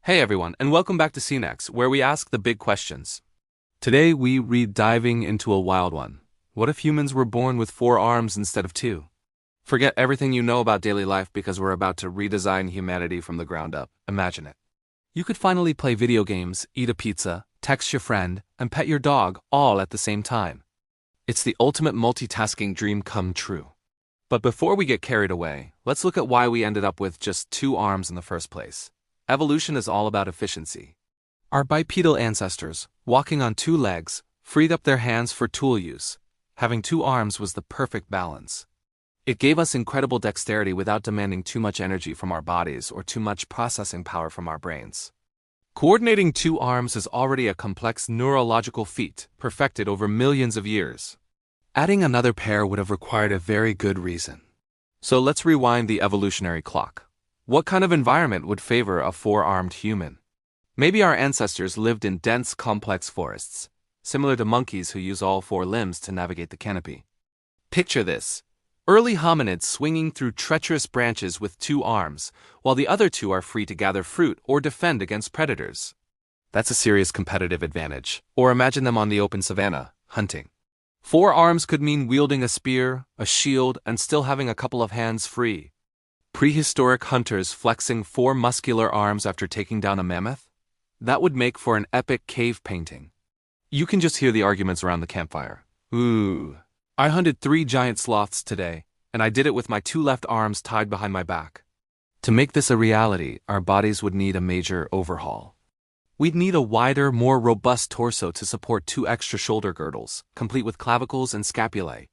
Hey everyone, and welcome back to SciNex, where we ask the big questions. Today we read diving into a wild one. What if humans were born with 4 arms instead of 2? Forget everything you know about daily life because we're about to redesign humanity from the ground up. Imagine it. You could finally play video games, eat a pizza, text your friend, and pet your dog all at the same time. It's the ultimate multitasking dream come true. But before we get carried away, let's look at why we ended up with just 2 arms in the first place. Evolution is all about efficiency. Our bipedal ancestors, walking on 2 legs, freed up their hands for tool use. Having 2 arms was the perfect balance. It gave us incredible dexterity without demanding too much energy from our bodies or too much processing power from our brains. Coordinating 2 arms is already a complex neurological feat, perfected over millions of years. Adding another pair would have required a very good reason. So let's rewind the evolutionary clock. What kind of environment would favor a 4-armed human? Maybe our ancestors lived in dense, complex forests, similar to monkeys who use all 4 limbs to navigate the canopy. Picture this. Early hominids swinging through treacherous branches with 2 arms, while the other 2 are free to gather fruit or defend against predators. That's a serious competitive advantage. Or imagine them on the open savanna, hunting. 4 arms could mean wielding a spear, a shield, and still having a couple of hands free. Prehistoric hunters flexing 4 muscular arms after taking down a mammoth? That would make for an epic cave painting. You can just hear the arguments around the campfire. Ooh. I hunted 3 giant sloths today, and I did it with my 2 left arms tied behind my back. To make this a reality, our bodies would need a major overhaul. We'd need a wider, more robust torso to support 2 extra shoulder girdles, complete with clavicles and scapulae.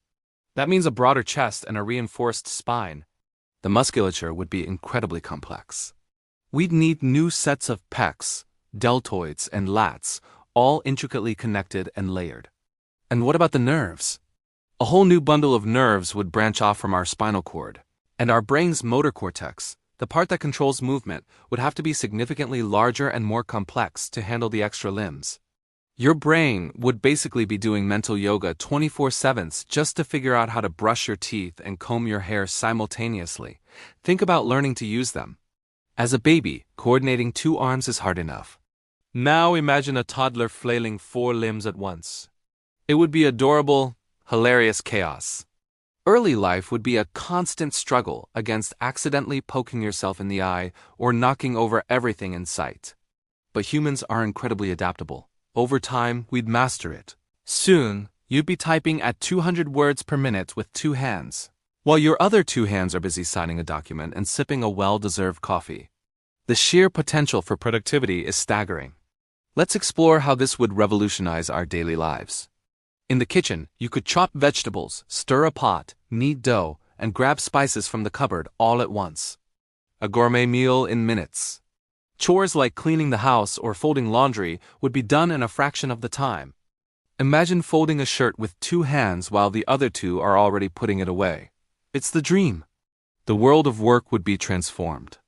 That means a broader chest and a reinforced spine. The musculature would be incredibly complex. We'd need new sets of pecs, deltoids, and lats, all intricately connected and layered. And what about the nerves? A whole new bundle of nerves would branch off from our spinal cord. And our brain's motor cortex, the part that controls movement, would have to be significantly larger and more complex to handle the extra limbs. Your brain would basically be doing mental yoga 24/7 just to figure out how to brush your teeth and comb your hair simultaneously. Think about learning to use them. As a baby, coordinating 2 arms is hard enough. Now imagine a toddler flailing 4 limbs at once. It would be adorable, hilarious chaos. Early life would be a constant struggle against accidentally poking yourself in the eye or knocking over everything in sight. But humans are incredibly adaptable. Over time, we'd master it. Soon, you'd be typing at 200 words per minute with 2 hands, while your other 2 hands are busy signing a document and sipping a well-deserved coffee. The sheer potential for productivity is staggering. Let's explore how this would revolutionize our daily lives. In the kitchen, you could chop vegetables, stir a pot, knead dough, and grab spices from the cupboard all at once. A gourmet meal in minutes. Chores like cleaning the house or folding laundry would be done in a fraction of the time. Imagine folding a shirt with 2 hands while the other 2 are already putting it away. It's the dream. The world of work would be transformed.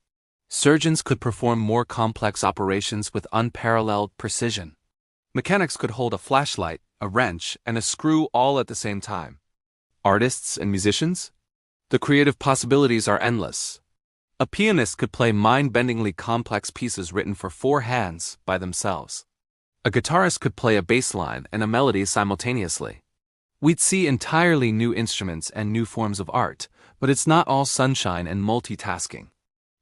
Surgeons could perform more complex operations with unparalleled precision. Mechanics could hold a flashlight, a wrench, and a screw all at the same time. Artists and musicians? The creative possibilities are endless. A pianist could play mind-bendingly complex pieces written for 4 hands by themselves. A guitarist could play a bass line and a melody simultaneously. We'd see entirely new instruments and new forms of art, but it's not all sunshine and multitasking.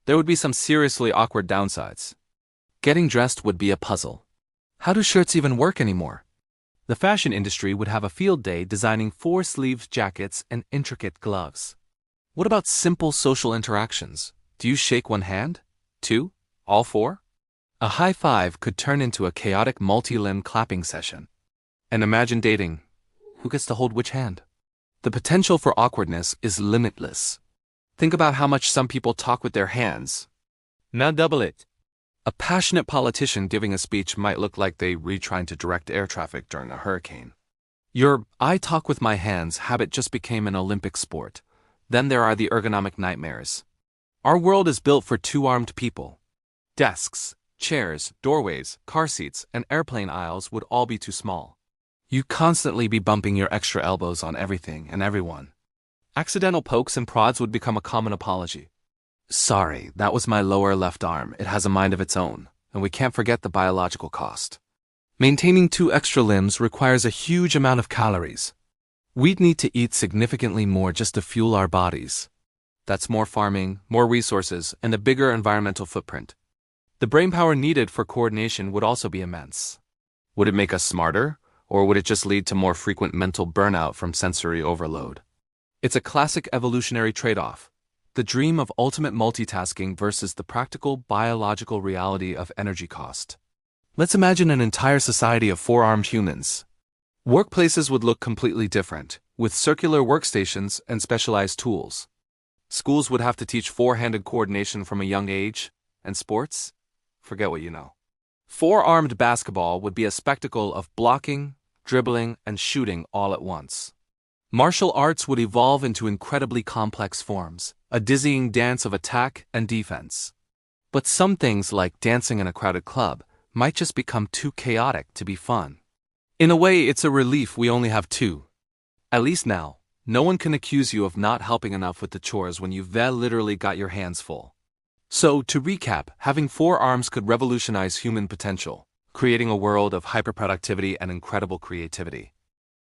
There would be some seriously awkward downsides. Getting dressed would be a puzzle. How do shirts even work anymore? The fashion industry would have a field day designing 4-sleeved jackets and intricate gloves. What about simple social interactions? Do you shake 1 hand? 2? All 4? A high five could turn into a chaotic multi-limb clapping session. And imagine dating. Who gets to hold which hand? The potential for awkwardness is limitless. Think about how much some people talk with their hands. Now double it. A passionate politician giving a speech might look like they were trying to direct air traffic during a hurricane. Your "I talk with my hands" habit just became an Olympic sport. Then there are the ergonomic nightmares. Our world is built for 2-armed people. Desks, chairs, doorways, car seats, and airplane aisles would all be too small. You'd constantly be bumping your extra elbows on everything and everyone. Accidental pokes and prods would become a common apology. Sorry, that was my lower left arm. It has a mind of its own. And we can't forget the biological cost. Maintaining 2 extra limbs requires a huge amount of calories. We'd need to eat significantly more just to fuel our bodies. That's more farming, more resources, and a bigger environmental footprint. The brainpower needed for coordination would also be immense. Would it make us smarter, or would it just lead to more frequent mental burnout from sensory overload? It's a classic evolutionary trade-off. The dream of ultimate multitasking versus the practical biological reality of energy cost. Let's imagine an entire society of 4-armed humans. Workplaces would look completely different, with circular workstations and specialized tools. Schools would have to teach 4-handed coordination from a young age, and sports? Forget what you know. 4-armed basketball would be a spectacle of blocking, dribbling, and shooting all at once. Martial arts would evolve into incredibly complex forms, a dizzying dance of attack and defense. But some things like dancing in a crowded club might just become too chaotic to be fun. In a way, it's a relief we only have 2. At least now, no one can accuse you of not helping enough with the chores when you've literally got your hands full. So, to recap, having 4 arms could revolutionize human potential, creating a world of hyperproductivity and incredible creativity.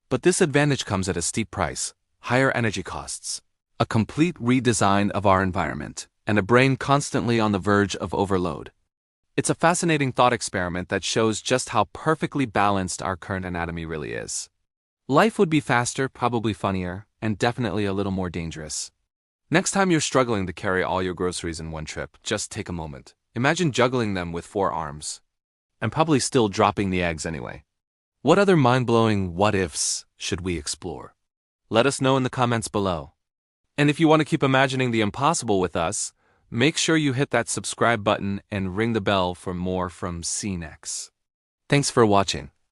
But this advantage comes at a steep price: higher energy costs, a complete redesign of our environment, and a brain constantly on the verge of overload. It's a fascinating thought experiment that shows just how perfectly balanced our current anatomy really is. Life would be faster, probably funnier, and definitely a little more dangerous. Next time you're struggling to carry all your groceries in one trip, just take a moment. Imagine juggling them with 4 arms. And probably still dropping the eggs anyway. What other mind-blowing what-ifs should we explore? Let us know in the comments below. And if you want to keep imagining the impossible with us, make sure you hit that subscribe button and ring the bell for more from SciNex. Thanks for watching.